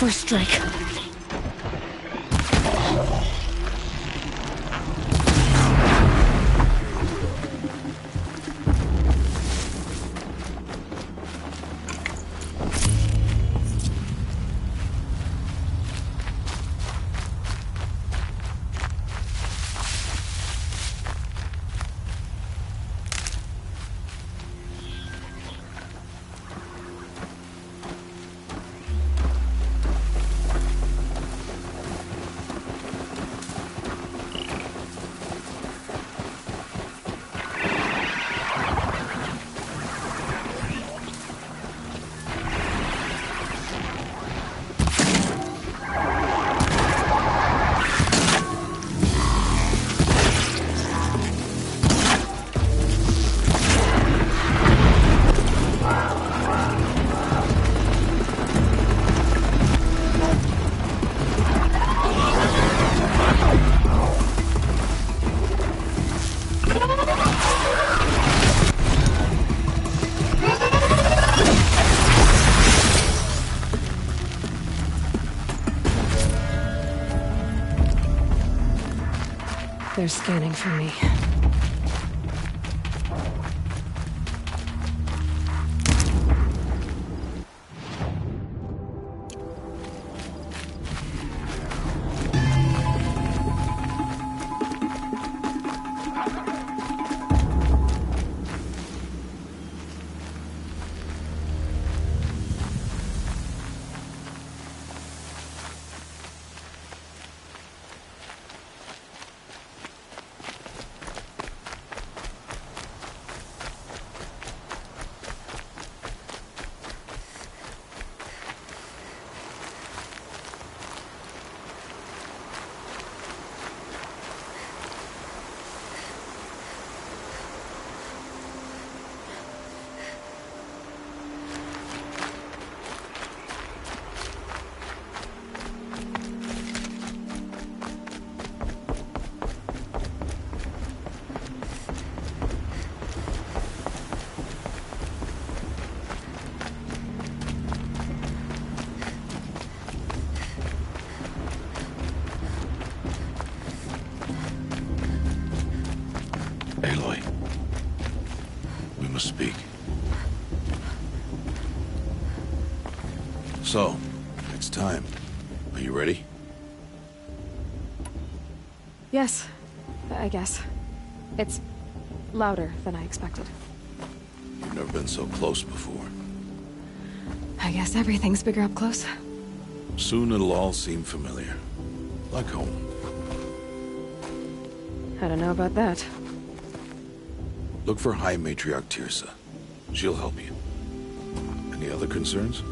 First strike. They're scanning for me. Aloy, we must speak. So, it's time. Are you ready? Yes, I guess. It's louder than I expected. You've never been so close before. I guess everything's bigger up close. Soon it'll all seem familiar. Like home. I don't know about that. Look for High Matriarch Teersa. She'll help you. Any other concerns?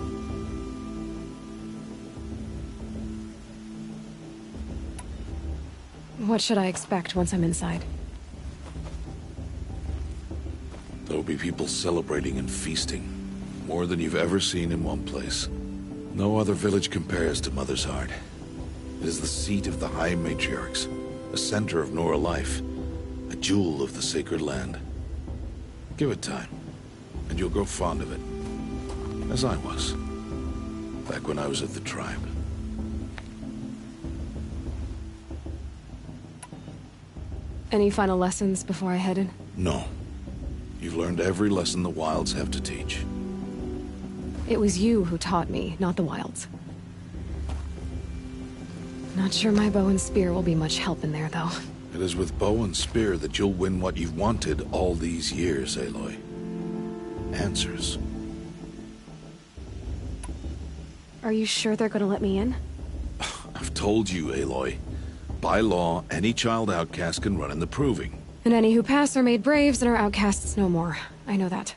What should I expect once I'm inside? There'll be people celebrating and feasting. More than you've ever seen in one place. No other village compares to Mother's Heart. It is the seat of the High Matriarchs, a center of Nora life, a jewel of the sacred land. Give it time, and you'll grow fond of it. As I was, back when I was at the tribe. Any final lessons before I head in? No. You've learned every lesson the Wilds have to teach. It was you who taught me, not the Wilds. Not sure my bow and spear will be much help in there, though. It is with bow and spear that you'll win what you've wanted all these years, Aloy. Answers. Are you sure they're gonna let me in? I've told you, Aloy. By law, any child outcast can run in the Proving. And any who pass are made braves and are outcasts no more. I know that.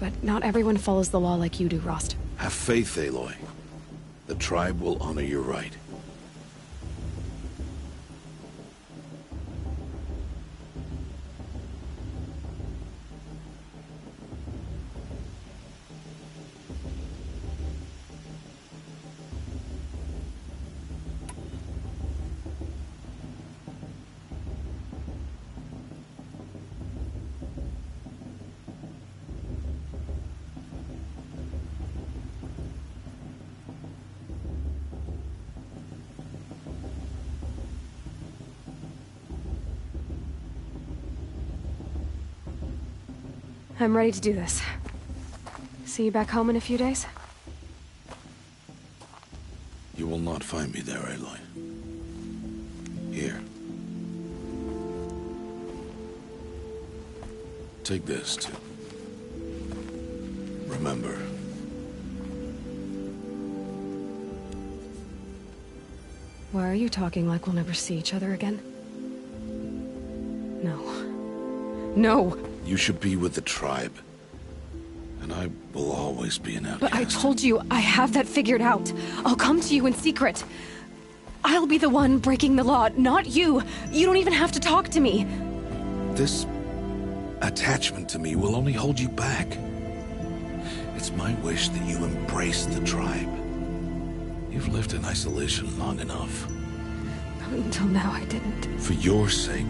But not everyone follows the law like you do, Rost. Have faith, Aloy. The tribe will honor your right. I'm ready to do this. See you back home in a few days? You will not find me there, Aloy. Here. Take this, too. Remember. Why are you talking like we'll never see each other again? No. No! You should be with the tribe. And I will always be an outcast. But I told you, I have that figured out. I'll come to you in secret. I'll be the one breaking the law, not you. You don't even have to talk to me. This attachment to me will only hold you back. It's my wish that you embrace the tribe. You've lived in isolation long enough. Until now, I didn't. For your sake,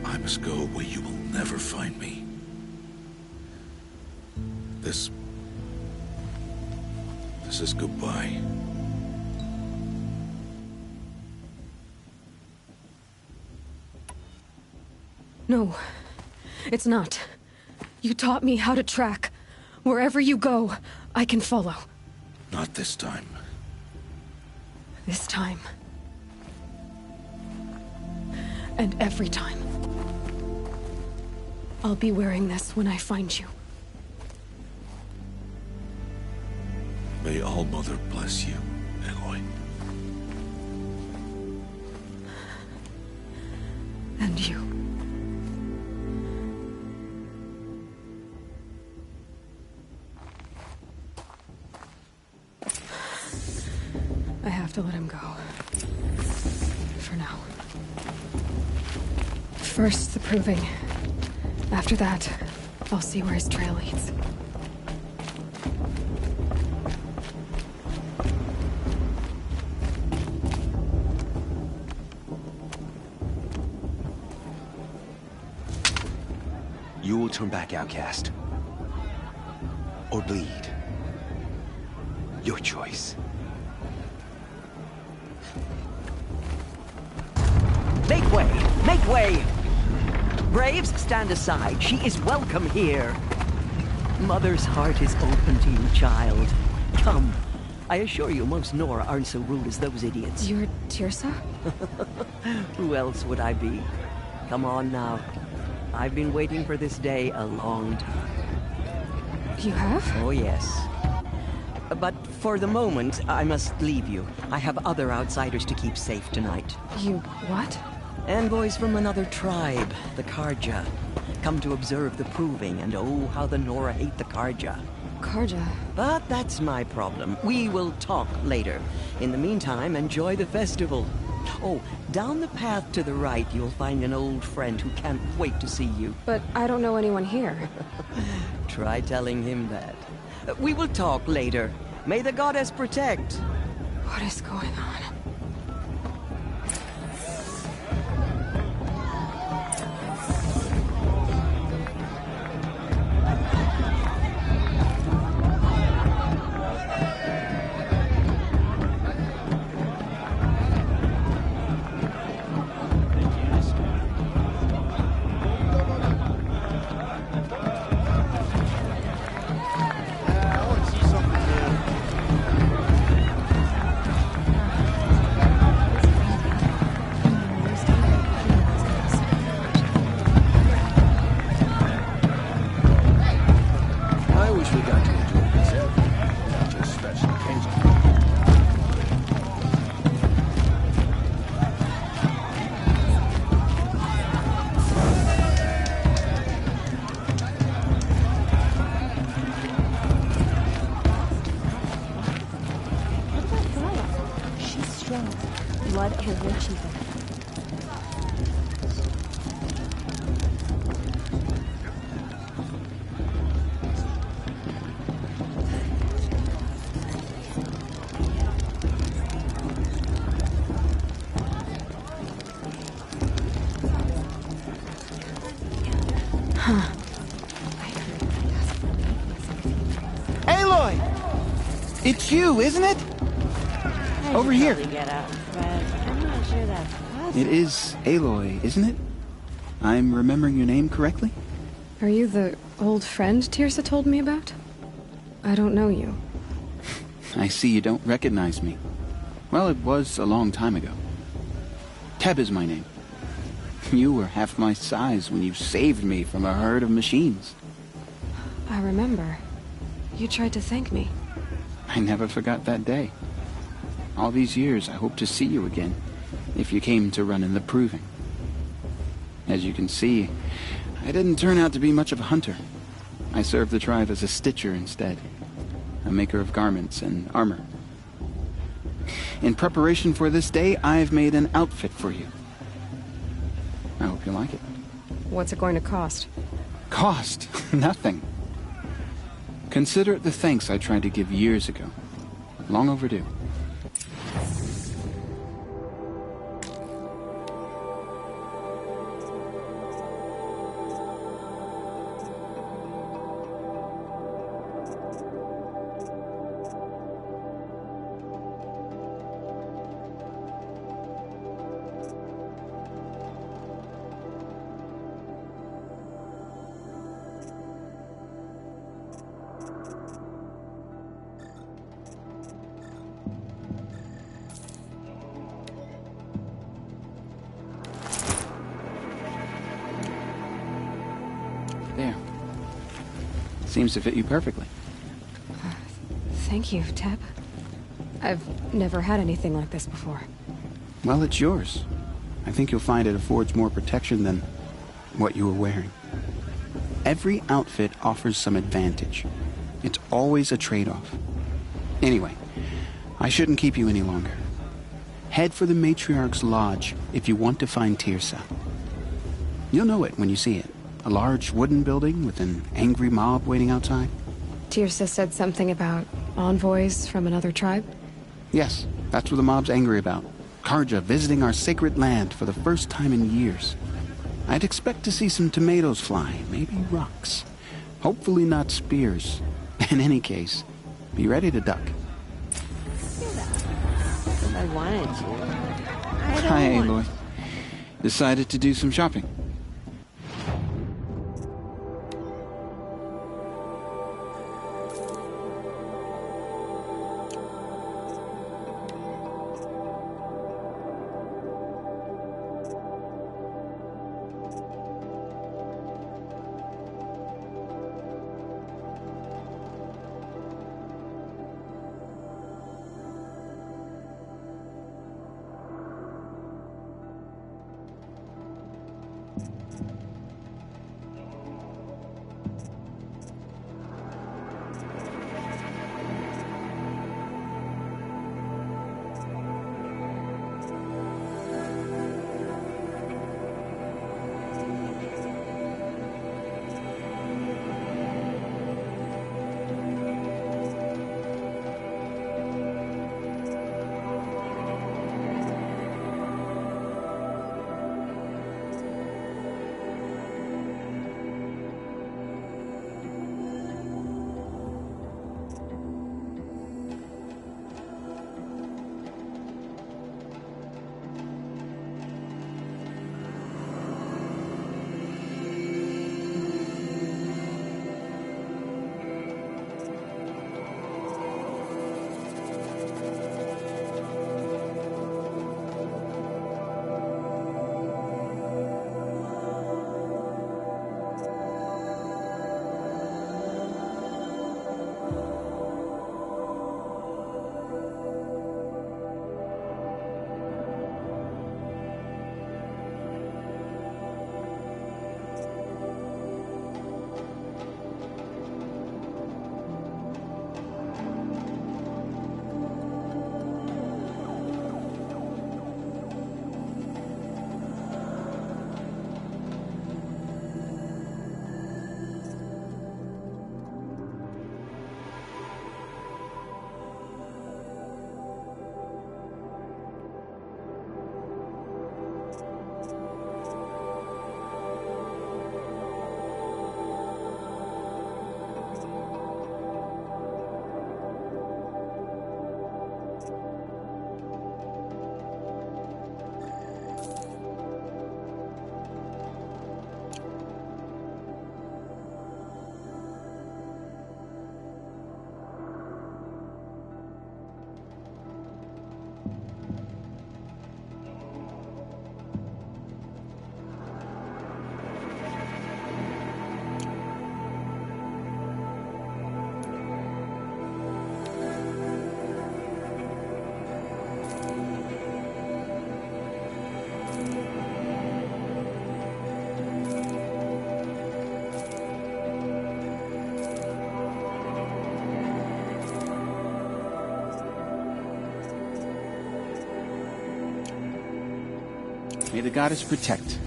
I must go where you will never find me. This is goodbye. No, it's not. You taught me how to track. Wherever you go, I can follow. Not this time. This time. And every time. I'll be wearing this when I find you. May All-Mother bless you, Aloy. And you. I have to let him go. For now. First, the proving. After that, I'll see where his trail leads. You will turn back, outcast. Or bleed. Your choice. Make way! Make way! Braves, stand aside. She is welcome here. Mother's heart is open to you, child. Come. I assure you, most Nora aren't so rude as those idiots. You're Teersa? Who else would I be? Come on now. I've been waiting for this day a long time. You have? Oh, yes. But for the moment, I must leave you. I have other outsiders to keep safe tonight. You what? Envoys from another tribe, the Carja. Come to observe the proving, and oh, how the Nora hate the Carja. Carja? But that's my problem. We will talk later. In the meantime, enjoy the festival. Oh, down the path to the right, you'll find an old friend who can't wait to see you. But I don't know anyone here. Try telling him that. We will talk later. May the goddess protect. What is going on? I wish we got to enjoy this every night, not just special occasions. She's strong. Blood of a witch even. Aloy! It's you, isn't it? Over here. Get out, Fred. I'm not sure that's possible. It is Aloy, isn't it? I'm remembering your name correctly? Are you the old friend Tirsa told me about? I don't know you. I see you don't recognize me. Well, it was a long time ago. Teb is my name. You were half my size when you saved me from a herd of machines. I remember. You tried to thank me. I never forgot that day. All these years, I hope to see you again, if you came to run in the Proving. As you can see, I didn't turn out to be much of a hunter. I served the tribe as a stitcher instead, a maker of garments and armor. In preparation for this day, I've made an outfit for you. I hope you like it. What's it going to cost? Cost? Nothing. Consider it the thanks I tried to give years ago. Long overdue. There. Seems to fit you perfectly. Thank you, Teb. I've never had anything like this before. Well, it's yours. I think you'll find it affords more protection than what you were wearing. Every outfit offers some advantage. It's always a trade-off. Anyway, I shouldn't keep you any longer. Head for the Matriarch's Lodge if you want to find Tirsa. You'll know it when you see it. A large wooden building with an angry mob waiting outside. Tirsa said something about envoys from another tribe? Yes, that's what the mob's angry about. Karja visiting our sacred land for the first time in years. I'd expect to see some tomatoes fly, maybe rocks. Hopefully not spears. In any case, be ready to duck. I wanted to. I don't Hi, want Aloy. Decided to do some shopping. May the goddess protect.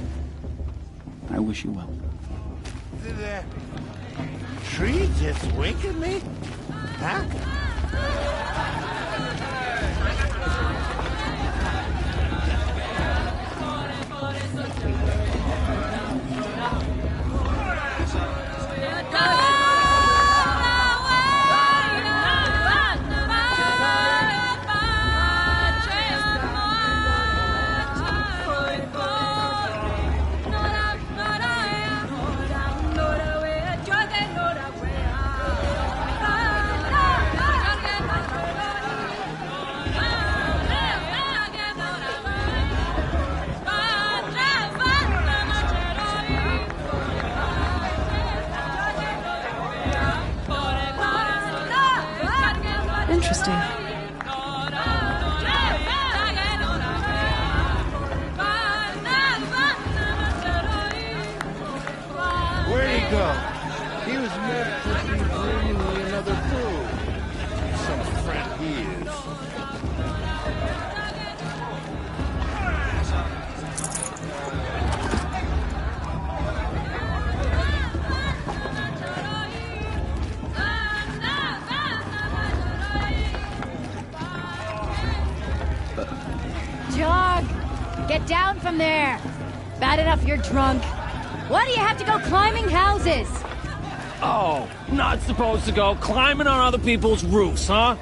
I wish you well. Did that tree just wink at me? Huh? Interesting. Where'd he go? He was meant to be bringing me another brew. Some friend he is. Jog! Get down from there! Bad enough you're drunk. Why do you have to go climbing houses? Oh, not supposed to go climbing on other people's roofs, huh?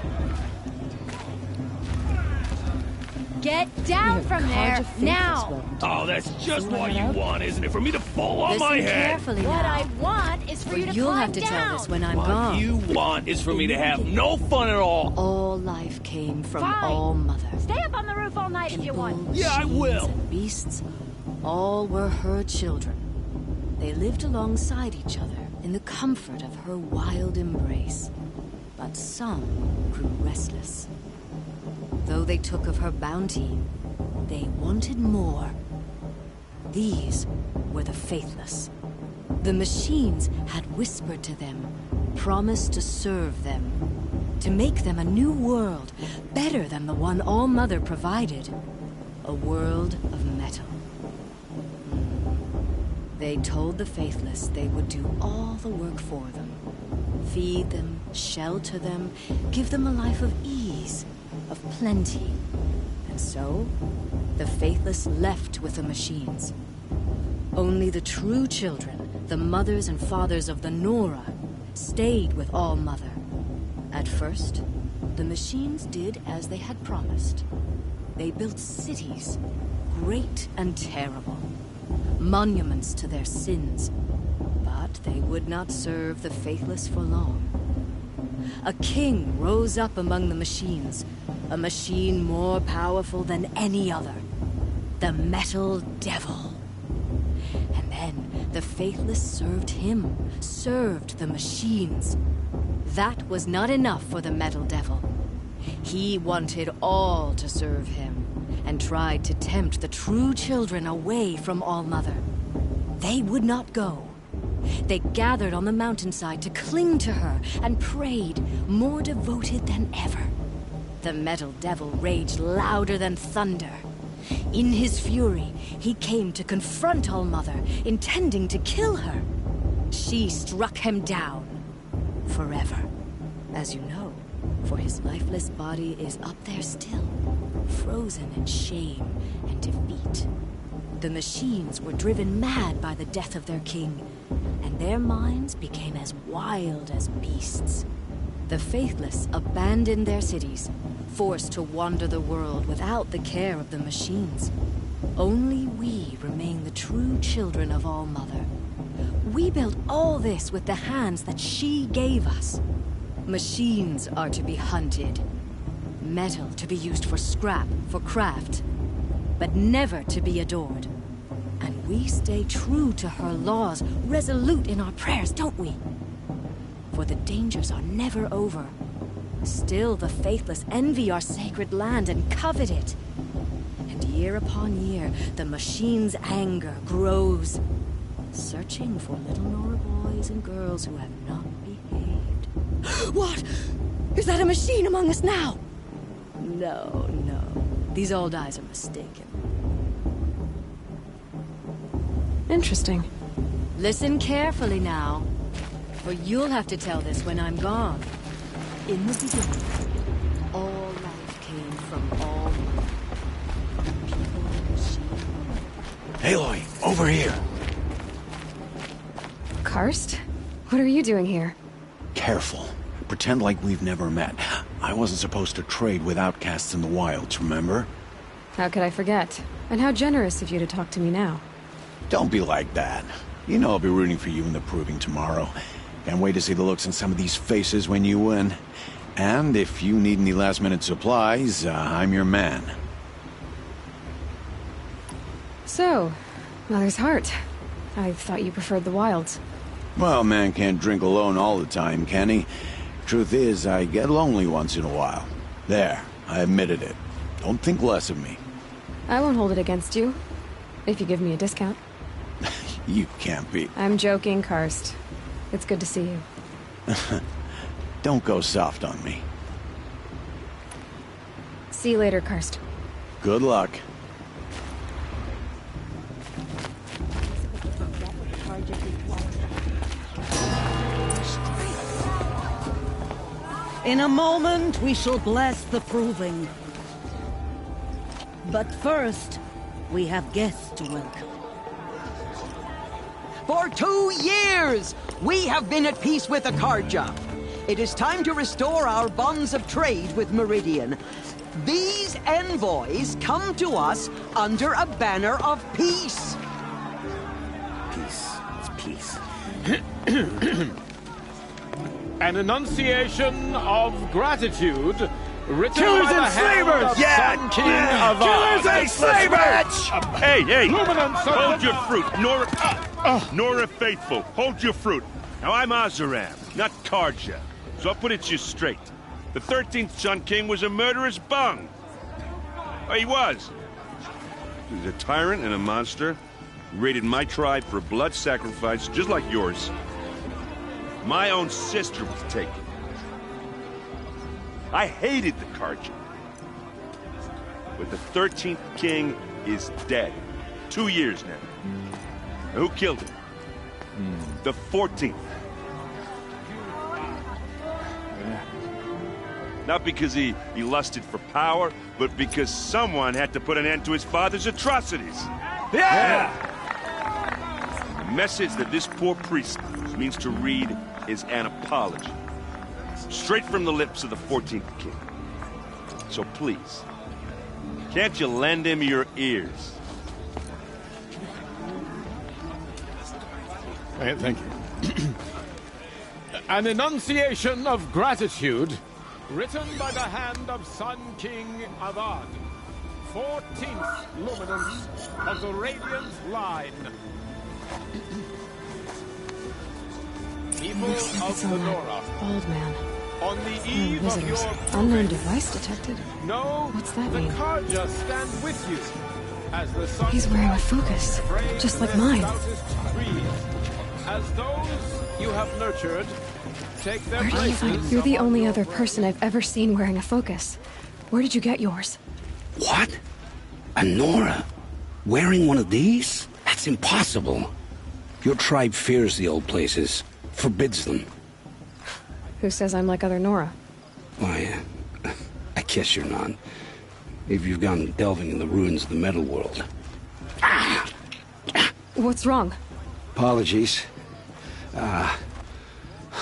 Get down from there, now! Oh, that's just what you want, isn't it? For me to fall on Listen my head? carefully What I want is for you to You'll climb have to down. tell this when I'm What gone. you want is for me to have no fun at all. All life came from Fine. All Mother. Stay up on the roof all night if you want. Yeah, I machines, will. And beasts, all were her children. They lived alongside each other in the comfort of her wild embrace. But some grew restless. Though they took of her bounty, they wanted more. These were the faithless. The machines had whispered to them, promised to serve them, to make them a new world, better than the one All Mother provided. A world of metal. They told the faithless they would do all the work for them. Feed them, shelter them, give them a life of ease, of plenty. And so, the faithless left with the machines. Only the true children, the mothers and fathers of the Nora, stayed with All Mother. At first, the machines did as they had promised. They built cities, great and terrible, monuments to their sins. But they would not serve the faithless for long. A king rose up among the machines, a machine more powerful than any other. The Metal Devil. And then the faithless served him, served the machines. That was not enough for the Metal Devil. He wanted all to serve him, and tried to tempt the true children away from All Mother. They would not go. They gathered on the mountainside to cling to her and prayed, more devoted than ever. The Metal Devil raged louder than thunder. In his fury, he came to confront All Mother, intending to kill her. She struck him down. Forever. As you know, for his lifeless body is up there still, frozen in shame and defeat. The machines were driven mad by the death of their king, and their minds became as wild as beasts. The faithless abandoned their cities, forced to wander the world without the care of the machines. Only we remain the true children of All Mother. We built all this with the hands that she gave us. Machines are to be hunted. Metal to be used for scrap, for craft. But never to be adored. And we stay true to her laws, resolute in our prayers, don't we? For the dangers are never over. Still the faithless envy our sacred land and covet it. And year upon year, the machine's anger grows, searching for little Nora boys and girls who have not behaved. What? Is that a machine among us now? No, no. These old eyes are mistaken. Interesting. Listen carefully now, for you'll have to tell this when I'm gone. In the beginning, all life came from all mother. People and machines. Aloy, over here. Karst? What are you doing here? Careful. Pretend like we've never met. I wasn't supposed to trade with outcasts in the wilds, remember? How could I forget? And how generous of you to talk to me now. Don't be like that. You know I'll be rooting for you in the proving tomorrow. Can't wait to see the looks on some of these faces when you win. And if you need any last-minute supplies, I'm your man. So, Mother's Heart. I thought you preferred the wilds. Well, man can't drink alone all the time, can he? Truth is, I get lonely once in a while. There, I admitted it. Don't think less of me. I won't hold it against you, if you give me a discount. You can't be. I'm joking, Karst. It's good to see you. Don't go soft on me. See you later, Karst. Good luck. In a moment, we shall bless the proving. But first, we have guests to welcome. For 2 years, we have been at peace with Akarja. It is time to restore our bonds of trade with Meridian. These envoys come to us under a banner of peace. Peace. It's peace. An enunciation of gratitude written Killers by the and hand slavers! of Yeah, Sun King Avad. Killers and slavers! Hey, hey! Luminance of Hold the- your fruit, Nora Faithful. Hold your fruit. Now I'm Azaram, not Karja, so I'll put it to you straight. The 13th Sun King was a murderous bung. Oh, he was. He was a tyrant and a monster. He raided my tribe for a blood sacrifice, just like yours. My own sister was taken. I hated the Karja. But the 13th king is dead. 2 years now. Now, who killed him? The 14th. Not because he lusted for power, but because someone had to put an end to his father's atrocities. Yeah! The message that this poor priest means to read is an apology. Straight from the lips of the 14th king. So please, can't you lend him your ears? Thank you. An enunciation of gratitude written by the hand of Sun King Avad, 14th luminance of the Radiant Line. People of the Nora, Bald man. on the eve of Visitors. your Unknown proving, device detected. know What's that the mean? Karja stand with you as the sun He's wearing a focus, sprays just like their mine. stoutest trees. As those you have nurtured take their Where did you find? places You're the among only your other person I've ever seen wearing a focus. Where did you get yours? What? A Nora? Wearing one of these? That's impossible. Your tribe fears the old places, forbids them. Who says I'm like other Nora? Why, I guess you're not. If you've gone delving in the ruins of the metal world. What's wrong? Apologies.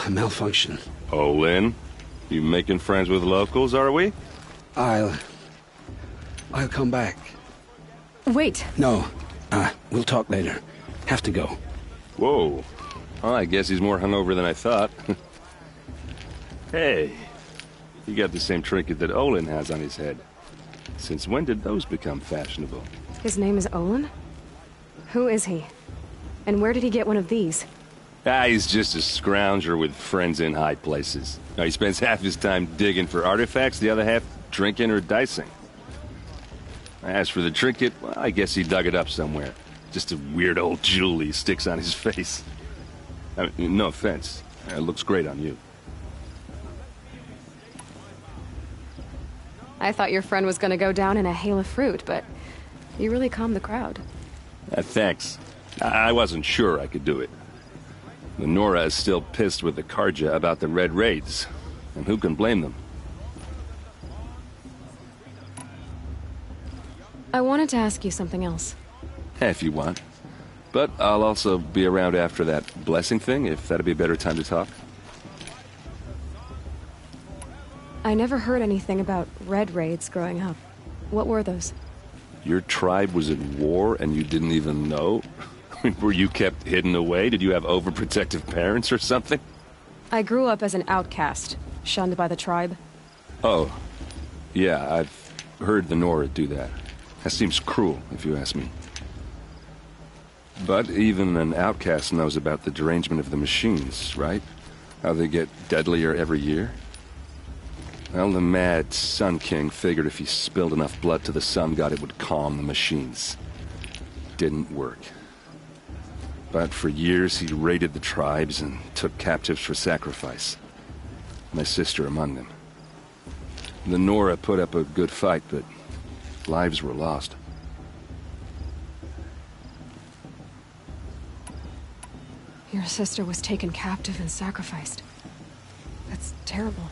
Malfunction. Oh, Lynn, you making friends with locals, are we? I'll come back. Wait. No, we'll talk later. Have to go. Whoa. Well, I guess he's more hungover than I thought. Hey, you got the same trinket that Olin has on his head. Since when did those become fashionable? His name is Olin? Who is he? And where did he get one of these? He's just a scrounger with friends in high places. Now, he spends half his time digging for artifacts, the other half drinking or dicing. As for the trinket, well, I guess he dug it up somewhere. Just a weird old jewel he sticks on his face. I mean, no offense. It looks great on you. I thought your friend was gonna go down in a hail of fruit, but you really calmed the crowd. Thanks. I wasn't sure I could do it. The Nora is still pissed with the Carja about the Red Raids, and who can blame them? I wanted to ask you something else. If you want. But I'll also be around after that blessing thing, if that'd be a better time to talk. I never heard anything about Red Raids growing up. What were those? Your tribe was at war and you didn't even know? I mean, were you kept hidden away? Did you have overprotective parents or something? I grew up as an outcast, shunned by the tribe. Oh. Yeah, I've heard the Nora do that. That seems cruel, if you ask me. But even an outcast knows about the derangement of the machines, right? How they get deadlier every year? Well, the mad Sun King figured if he spilled enough blood to the Sun God, it would calm the machines. Didn't work. But for years, he raided the tribes and took captives for sacrifice. My sister among them. The Nora put up a good fight, but lives were lost. Your sister was taken captive and sacrificed. That's terrible.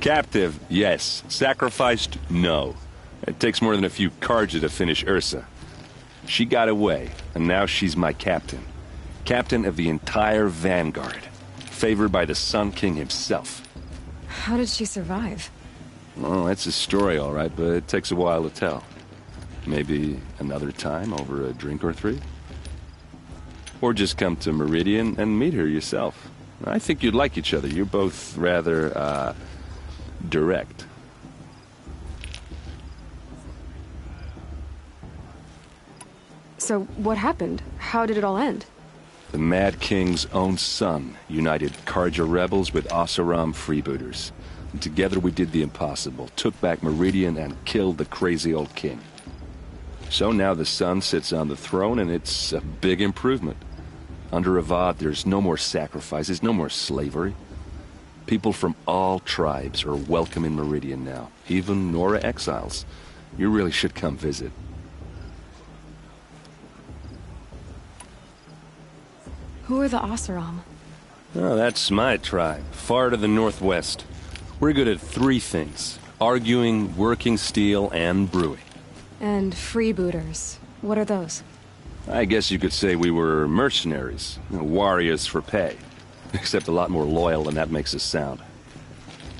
Captive, yes. Sacrificed, no. It takes more than a few Carja to finish Ursa. She got away, and now she's my captain. Captain of the entire Vanguard. Favored by the Sun King himself. How did she survive? Well, that's a story, all right, but it takes a while to tell. Maybe another time over a drink or three? Or just come to Meridian and meet her yourself. I think you'd like each other. You're both rather, direct. So, what happened? How did it all end? The Mad King's own son united Carja rebels with Oseram freebooters. And together we did the impossible, took back Meridian and killed the crazy old king. So now the son sits on the throne and it's a big improvement. Under Avad, there's no more sacrifices, no more slavery. People from all tribes are welcome in Meridian now, even Nora exiles. You really should come visit. Who are the Oseram? Oh, that's my tribe, far to the northwest. We're good at three things: arguing, working steel, and brewing. And freebooters. What are those? I guess you could say we were mercenaries, warriors for pay. Except a lot more loyal than that makes us sound.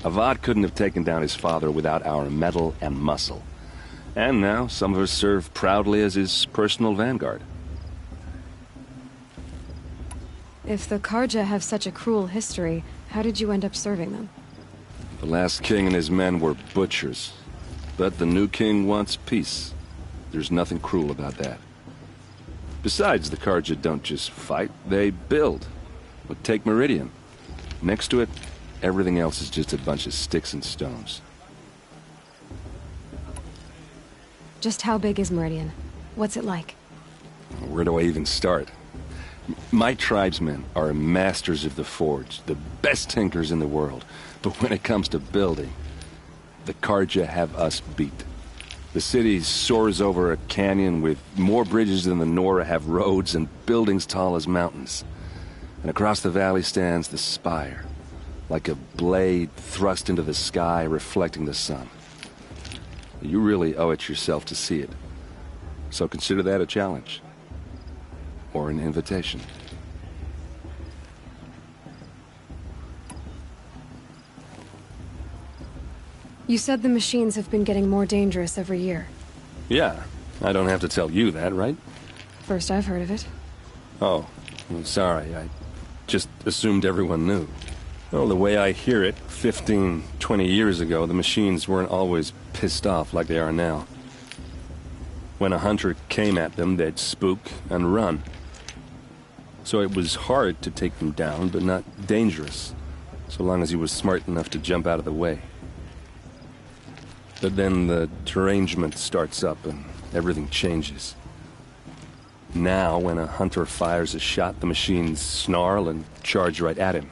Avad couldn't have taken down his father without our metal and muscle. And now some of us serve proudly as his personal vanguard. If the Carja have such a cruel history, how did you end up serving them? The last king and his men were butchers. But the new king wants peace. There's nothing cruel about that. Besides, the Carja don't just fight, they build. But take Meridian. Next to it, everything else is just a bunch of sticks and stones. Just how big is Meridian? What's it like? Where do I even start? My tribesmen are masters of the forge, the best tinkers in the world. But when it comes to building, the Carja have us beat. The city soars over a canyon with more bridges than the Nora have roads and buildings tall as mountains. And across the valley stands the spire, like a blade thrust into the sky reflecting the sun. You really owe it yourself to see it. So consider that a challenge. Or an invitation. You said the machines have been getting more dangerous every year. Yeah, I don't have to tell you that, right? First I've heard of it. Oh, I'm sorry, I just assumed everyone knew. Well, the way I hear it, 15, 20 years ago, the machines weren't always pissed off like they are now. When a hunter came at them, they'd spook and run. So it was hard to take them down, but not dangerous, so long as he was smart enough to jump out of the way. But then the derangement starts up and everything changes. Now, when a hunter fires a shot, the machines snarl and charge right at him.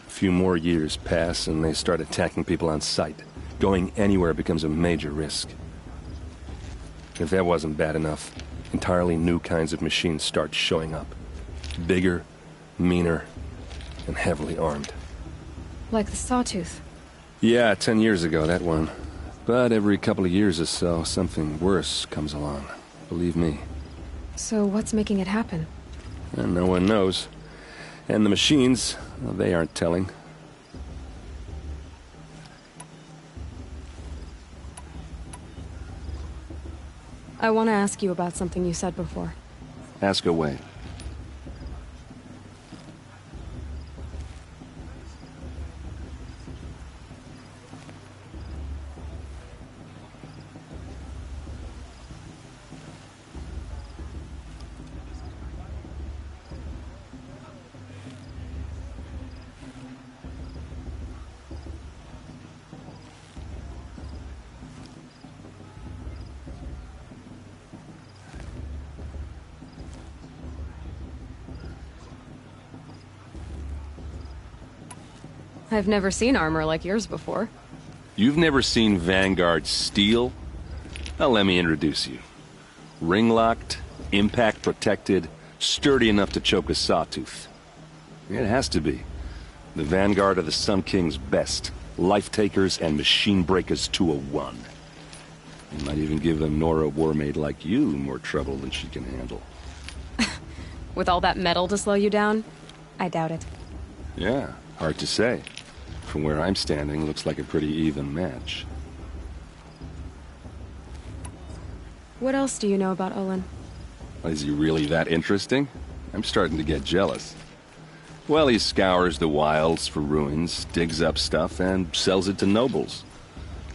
A few more years pass and they start attacking people on sight. Going anywhere becomes a major risk. If that wasn't bad enough, entirely new kinds of machines start showing up. Bigger, meaner, and heavily armed. Like the Sawtooth. Yeah, 10 years ago, that one. But every couple of years or so, something worse comes along. Believe me. So what's making it happen? And no one knows. And the machines, well, they aren't telling. I want to ask you about something you said before. Ask away. I've never seen armor like yours before. You've never seen Vanguard steel? Well, let me introduce you. Ring-locked, impact-protected, sturdy enough to choke a sawtooth. It has to be. The Vanguard are the Sun King's best. Life-takers and machine breakers to a one. You might even give a Nora Warmaid like you more trouble than she can handle. With all that metal to slow you down? I doubt it. Yeah, hard to say. From where I'm standing, looks like a pretty even match. What else do you know about Olin? Is he really that interesting? I'm starting to get jealous. Well, he scours the wilds for ruins, digs up stuff, and sells it to nobles.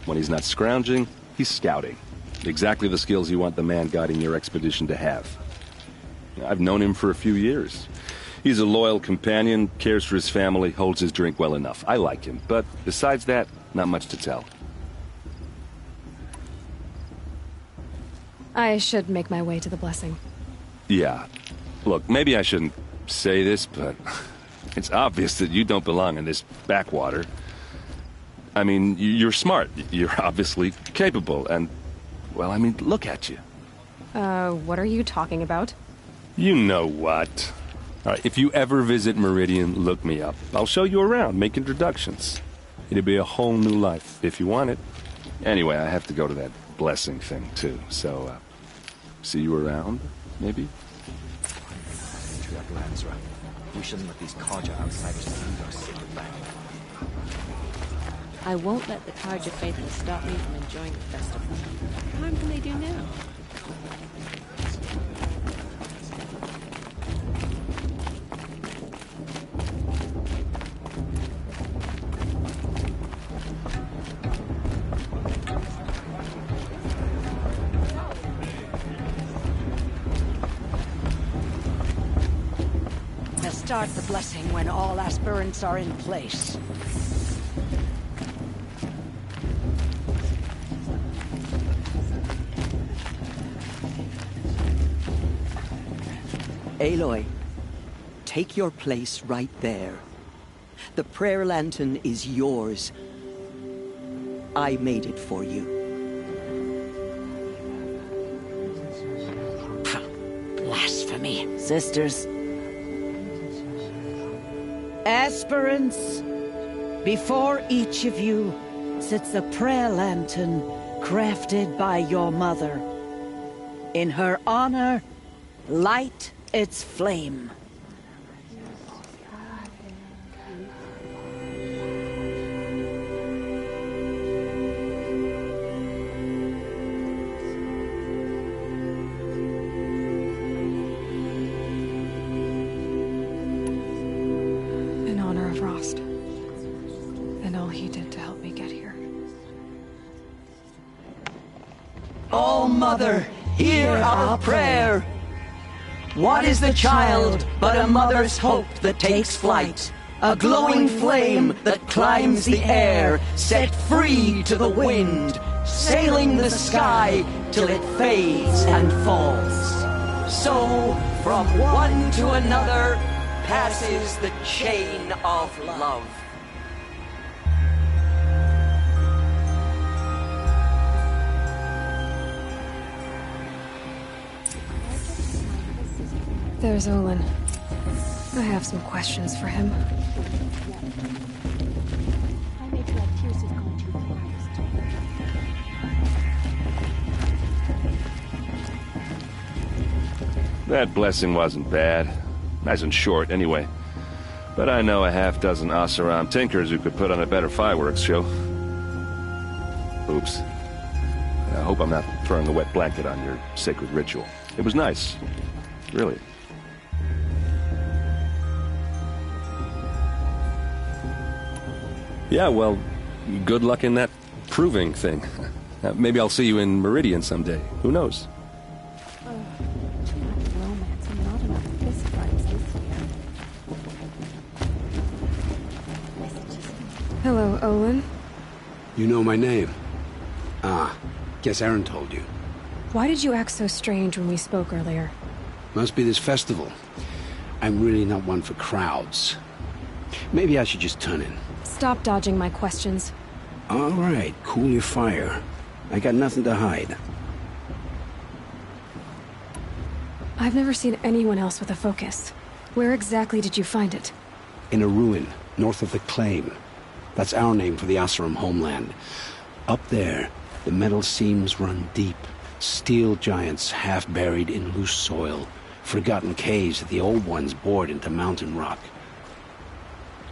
When he's not scrounging, he's scouting. Exactly the skills you want the man guiding your expedition to have. I've known him for a few years. He's a loyal companion, cares for his family, holds his drink well enough. I like him, but besides that, not much to tell. I should make my way to the blessing. Yeah. Look, maybe I shouldn't say this, but it's obvious that you don't belong in this backwater. I mean, you're smart. You're obviously capable, and, well, I mean, look at you. What are you talking about? You know what. All right, if you ever visit Meridian, look me up. I'll show you around, make introductions. It'll be a whole new life, if you want it. Anyway, I have to go to that blessing thing, too, so, see you around, maybe? We shouldn't let these Carja outsiders see our secret bank. I won't let the Carja faithful stop me from enjoying the festival. What harm can they do now? Start the blessing when all aspirants are in place. Aloy, take your place right there. The prayer lantern is yours. I made it for you. Blasphemy. Sisters. Aspirants, before each of you sits a prayer lantern crafted by your mother. In her honor, light its flame. Oh, Mother, hear our prayer. What is the child but a mother's hope that takes flight? A glowing flame that climbs the air, set free to the wind, sailing the sky till it fades and falls. So, from one to another, passes the chain of love. There's Olin. I have some questions for him. That blessing wasn't bad. Nice and short, anyway. But I know a half-dozen Oseram tinkers who could put on a better fireworks show. Oops. I hope I'm not throwing a wet blanket on your sacred ritual. It was nice. Really. Yeah, well, good luck in that proving thing. Maybe I'll see you in Meridian someday. Who knows? Hello, Olin. You know my name? Ah, guess Aaron told you. Why did you act so strange when we spoke earlier? Must be this festival. I'm really not one for crowds. Maybe I should just turn in. Stop dodging my questions. All right, cool your fire. I got nothing to hide. I've never seen anyone else with a focus. Where exactly did you find it? In a ruin, north of the Claim. That's our name for the Oseram homeland. Up there, the metal seams run deep. Steel giants half buried in loose soil. Forgotten caves that the old ones bored into mountain rock.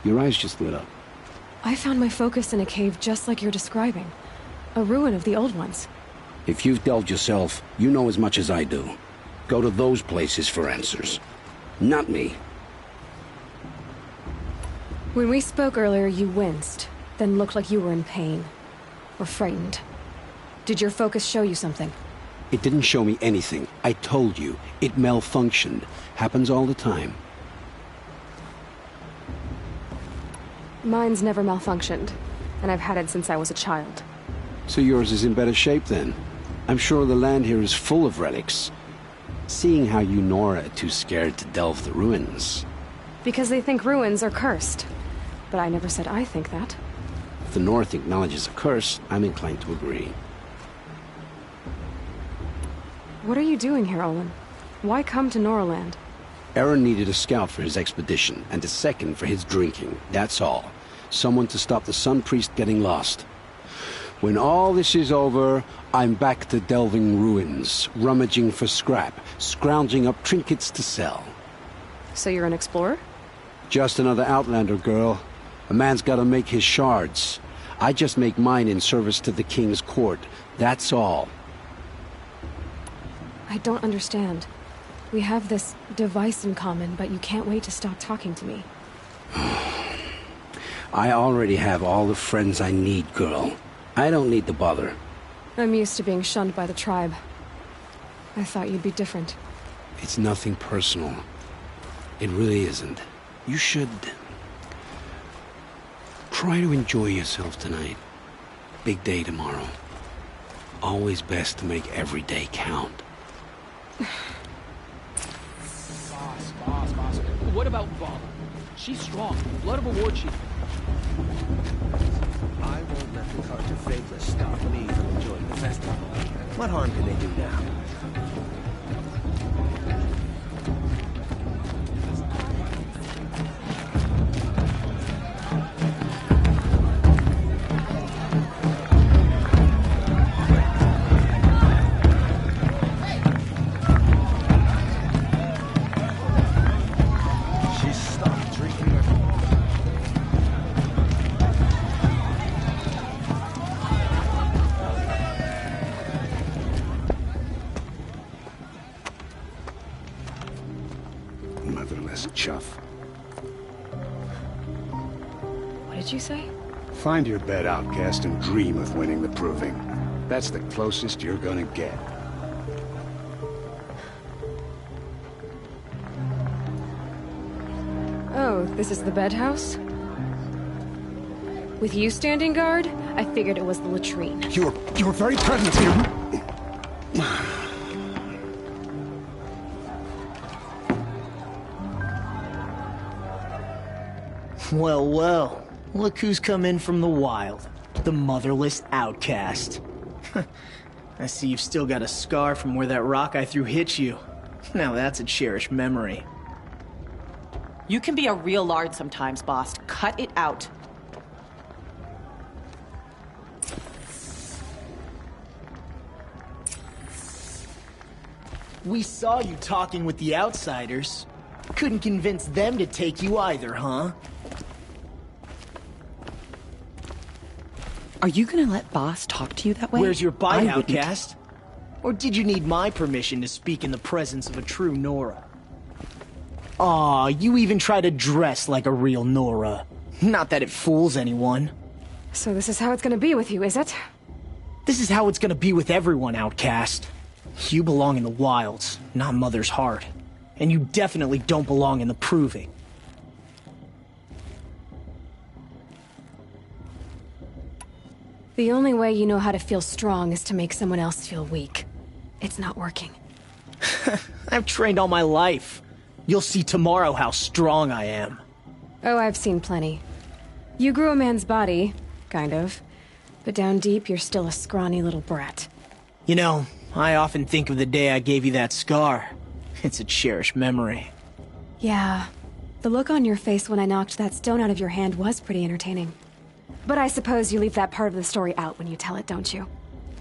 Your eyes just lit up. I found my focus in a cave just like you're describing. A ruin of the old ones. If you've delved yourself, you know as much as I do. Go to those places for answers. Not me. When we spoke earlier, you winced, then looked like you were in pain. Or frightened. Did your focus show you something? It didn't show me anything. I told you. It malfunctioned. Happens all the time. Mine's never malfunctioned, and I've had it since I was a child. So yours is in better shape then. I'm sure the land here is full of relics. Seeing how you Nora are too scared to delve the ruins. Because they think ruins are cursed. But I never said I think that. If the North acknowledges a curse, I'm inclined to agree. What are you doing here, Olin? Why come to Noraland? Aaron needed a scout for his expedition, and a second for his drinking. That's all. Someone to stop the Sun Priest getting lost. When all this is over, I'm back to delving ruins, rummaging for scrap, scrounging up trinkets to sell. So you're an explorer? Just another Outlander, girl. A man's gotta make his shards. I just make mine in service to the King's court. That's all. I don't understand. We have this device in common, but you can't wait to stop talking to me. I already have all the friends I need, girl. I don't need the bother. I'm used to being shunned by the tribe. I thought you'd be different. It's nothing personal. It really isn't. You should try to enjoy yourself tonight. Big day tomorrow. Always best to make every day count. Boss. What about Vala? She's strong. Blood of a war chief. I won't let the Carja Faithless stop me from enjoying the festival. What harm can they do now? Chuff. What did you say? Find your bed, outcast, and dream of winning the proving. That's the closest you're gonna get. Oh, this is the bedhouse? With you standing guard, I figured it was the latrine. Your very presence here... Well, look who's come in from the wild. The motherless outcast. I see you've still got a scar from where that rock I threw hit you. Now that's a cherished memory. You can be a real lard sometimes, boss. Cut it out. We saw you talking with the outsiders. Couldn't convince them to take you either, huh? Are you gonna let boss talk to you that way? Where's your bite, I wouldn't. outcast? Or did you need my permission to speak in the presence of a true Nora? Aw, you even try to dress like a real Nora. Not that it fools anyone. So this is how it's gonna be with you, is it? This is how it's gonna be with everyone, outcast. You belong in the wilds, not Mother's Heart. And you definitely don't belong in the Proving. The only way you know how to feel strong is to make someone else feel weak. It's not working. I've trained all my life. You'll see tomorrow how strong I am. Oh, I've seen plenty. You grew a man's body, kind of. But down deep, you're still a scrawny little brat. You know, I often think of the day I gave you that scar. It's a cherished memory. Yeah. The look on your face when I knocked that stone out of your hand was pretty entertaining. But I suppose you leave that part of the story out when you tell it, don't you?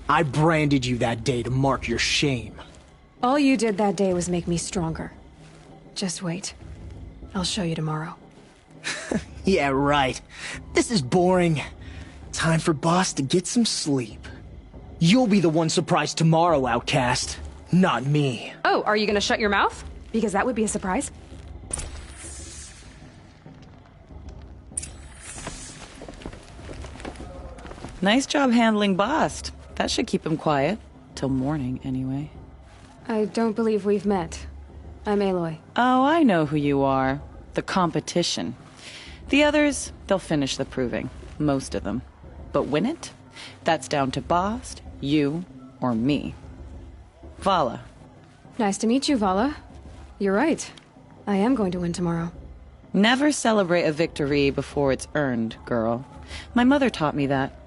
I branded you that day to mark your shame. All you did that day was make me stronger. Just wait. I'll show you tomorrow. Yeah, right. This is boring. Time for boss to get some sleep. You'll be the one surprised tomorrow, outcast. Not me. Oh, are you gonna shut your mouth? Because that would be a surprise. Nice job handling Bast. That should keep him quiet. Till morning, anyway. I don't believe we've met. I'm Aloy. Oh, I know who you are. The competition. The others, they'll finish the proving. Most of them. But win it? That's down to Bast, you, or me. Vala. Nice to meet you, Vala. You're right. I am going to win tomorrow. Never celebrate a victory before it's earned, girl. My mother taught me that.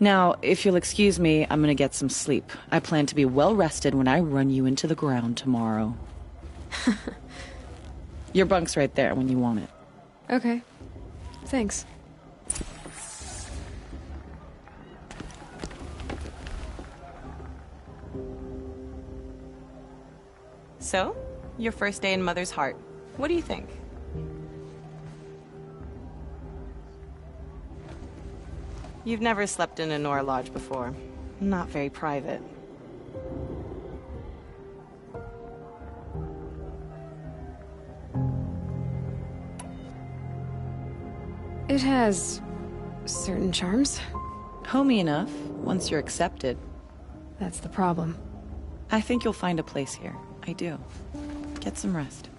Now, if you'll excuse me, I'm gonna get some sleep. I plan to be well rested when I run you into the ground tomorrow. Your bunk's right there when you want it. Okay. Thanks. So, your first day in Mother's Heart. What do you think? You've never slept in a Nora Lodge before. Not very private. It has certain charms. Homey enough, once you're accepted. That's the problem. I think you'll find a place here. I do. Get some rest.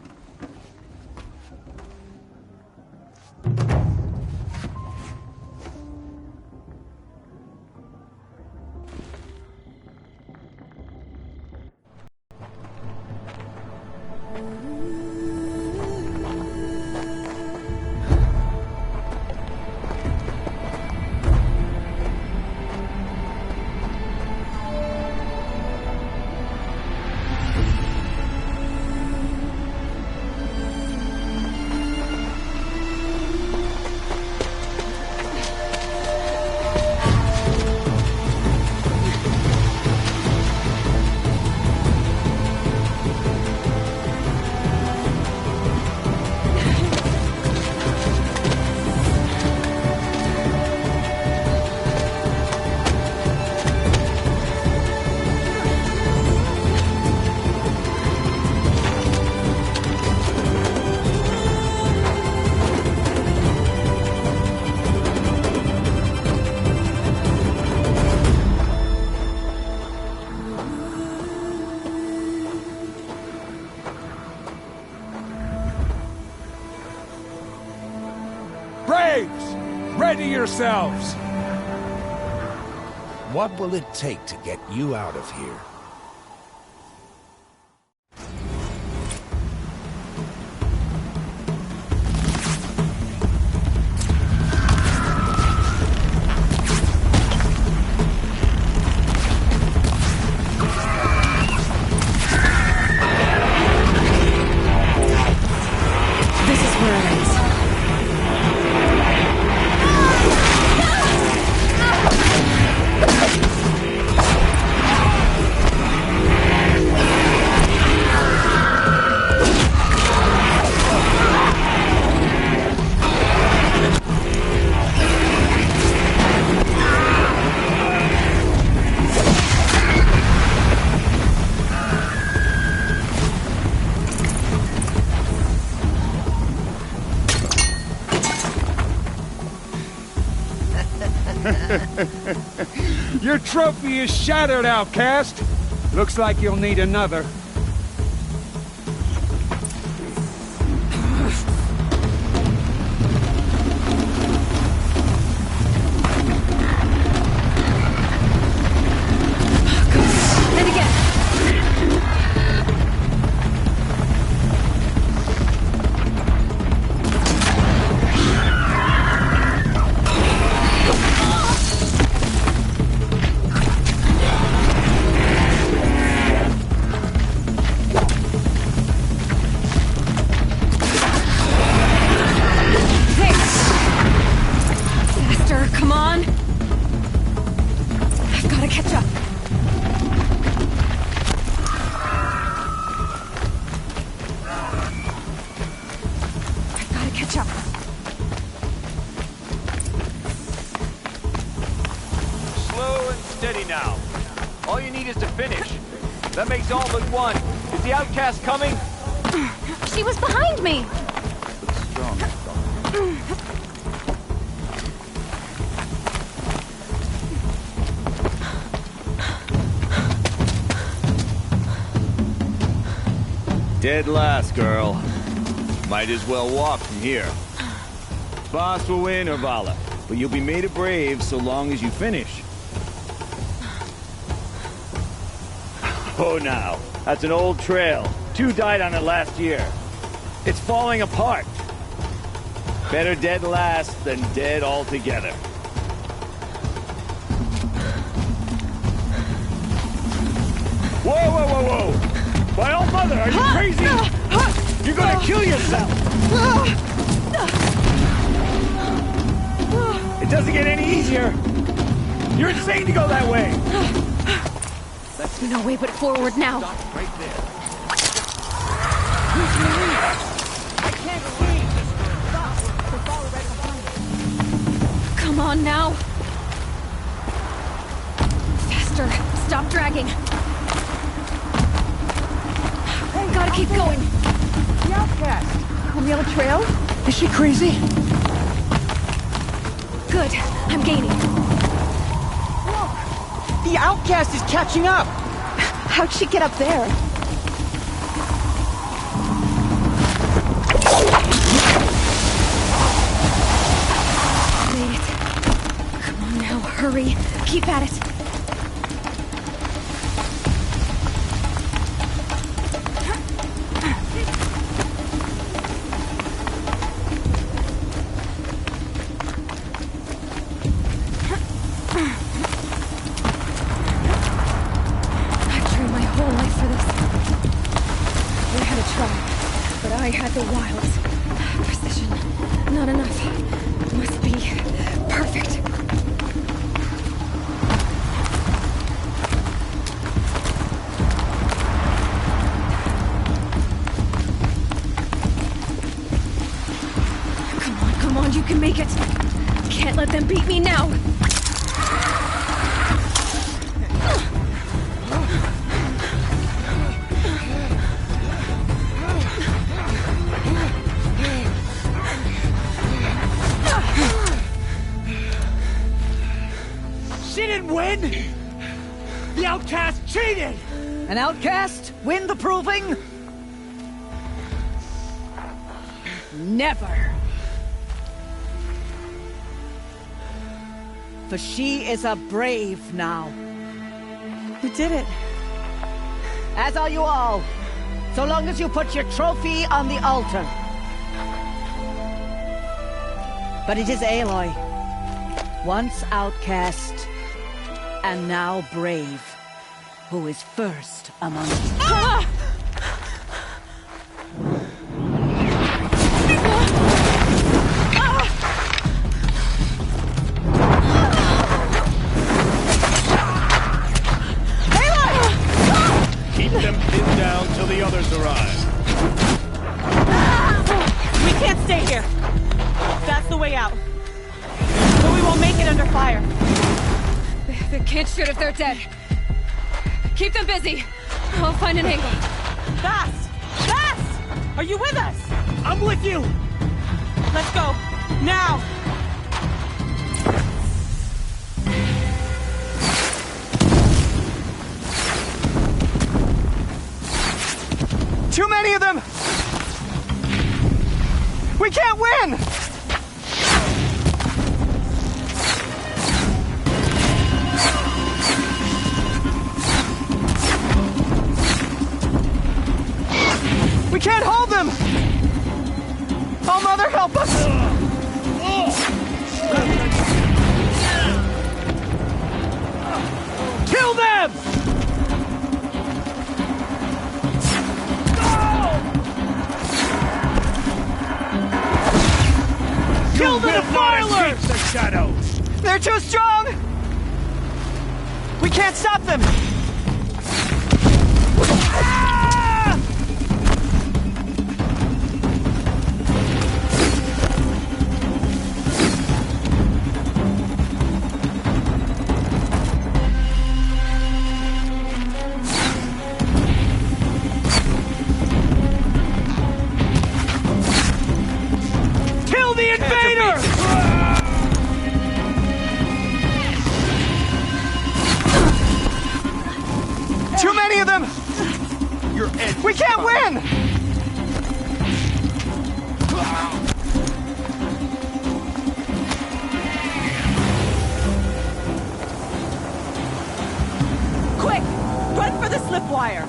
Ready yourselves! What will it take to get you out of here? That's where it ends. Your trophy is shattered, outcast. Looks like you'll need another. And again. Come on! I've gotta catch up. I've gotta catch up. Slow and steady now. All you need is to finish. That makes all but one. Is the outcast coming? She was behind me! Strong. Dead last, girl. Might as well walk from here. Boss will win, Urvala, but you'll be made a brave so long as you finish. Oh, now. That's an old trail. 2 died on it last year. It's falling apart. Better dead last than dead altogether. Whoa, whoa, whoa, whoa! My old mother, are you crazy? You're gonna kill yourself! It doesn't get any easier! You're insane to go that way! There's no way but forward now. Right there. I can't see! Stop! The follow right behind. Come on now. Faster. Stop dragging. Gotta keep going. The outcast! On the other trail? Is she crazy? Good. I'm gaining. Look! The outcast is catching up! How'd she get up there? Made it. Come on now, hurry. Keep at it. I had the wilds. Precision. Not enough. Must be perfect. Come on, you can make it. Can't let them beat me now. Win? The outcast cheated! An outcast? Win the proving? Never. For she is a brave now. You did it. As are you all. So long as you put your trophy on the altar. But it is Aloy. Once outcast, and now brave, who is first among us. can't stay here. That's the way out. But we won't make it under fire. They can't shoot if they're dead. Keep them busy. I'll find an angle. Fast! Fast! Are you with us? I'm with you! Let's go. Now! Too many of them! We can't win! We can't hold them! Oh, Mother, help us! Kill them! Kill the defilers! The shadows! They're too strong! We can't stop them! We can't win! Quick! Run for the slip wire!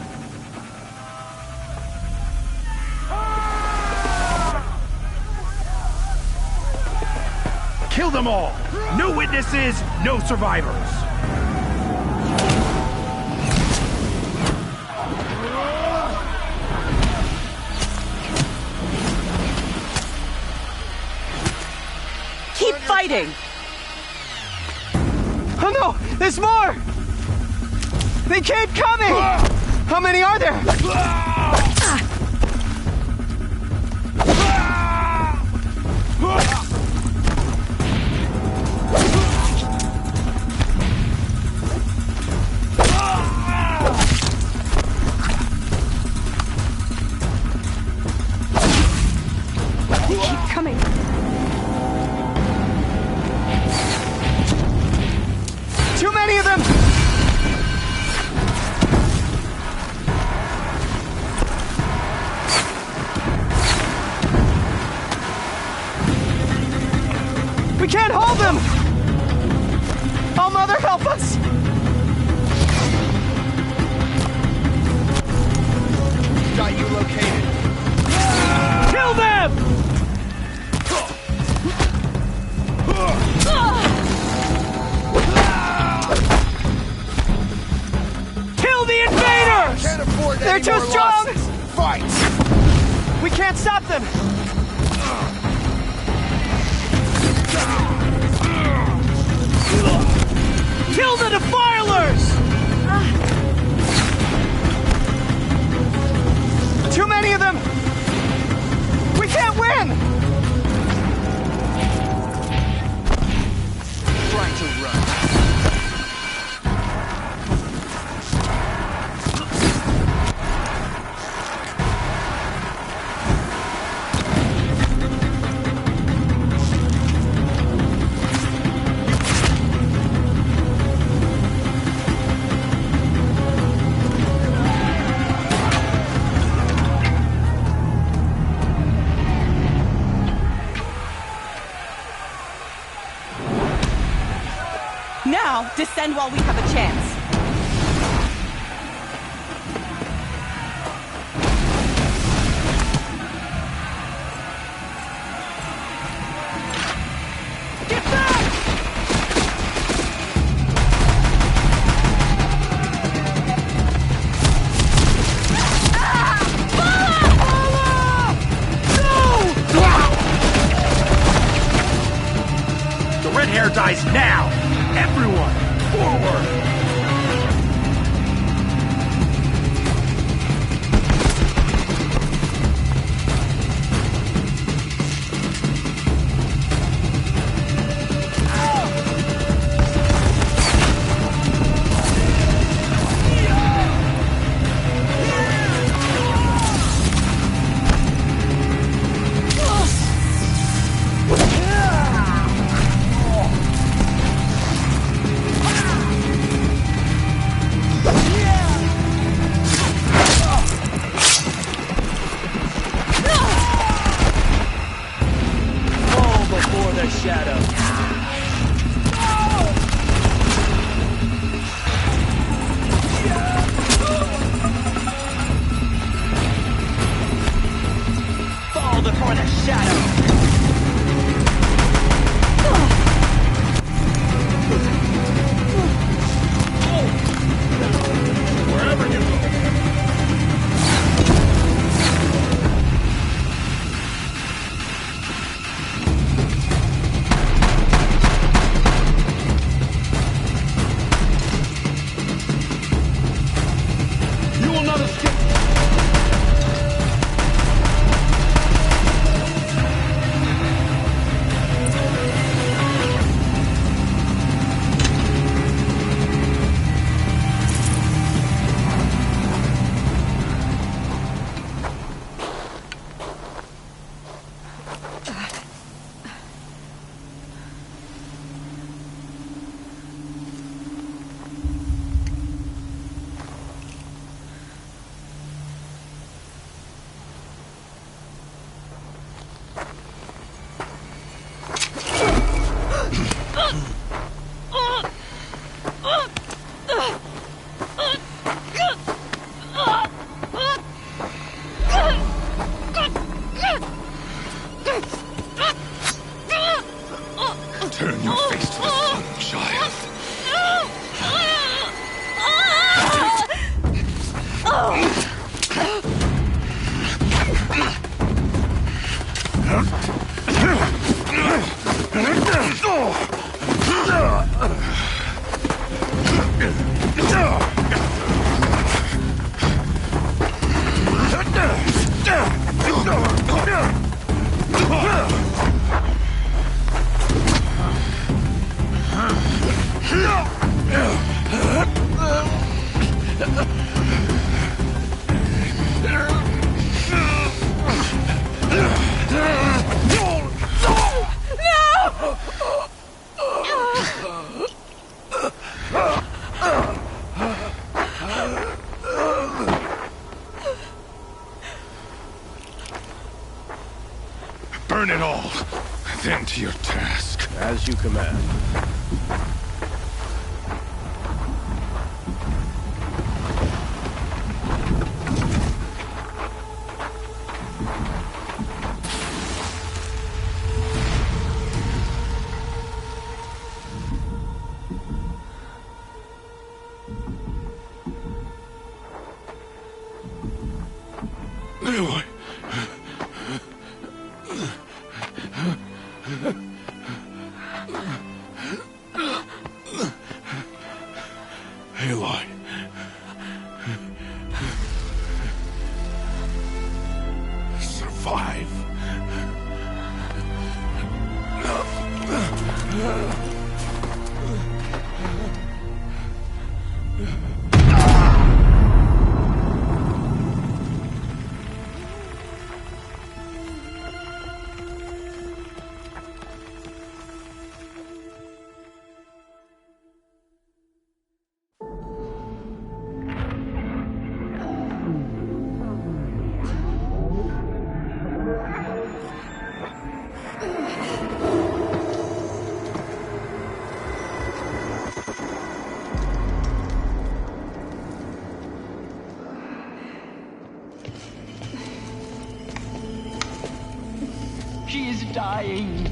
Kill them all! No witnesses, no survivors! Keep fighting! Oh no! There's more! They keep coming! How many are there? They keep coming. Too many of them! We can't hold them! Oh, Mother, help us! Got you located. Kill them! Kill the invaders! Can't afford They're any too more strong! losses. Fight! We can't stop them! Kill the defilers! Too many of them! We can't win! Trying to run. Now, descend while we have a chance. Get back! The red hair dies now! Everyone, forward! the shadow. Fall before the shadow. Wherever you go. You will not escape. Turn your face to the sun, child. Burn it all, then to your task. As you command. Aloy. Aloy. Survive. She is dying.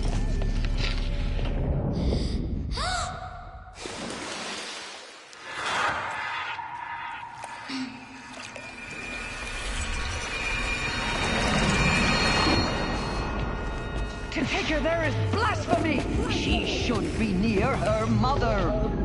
To take her there is blasphemy. She should be near her mother.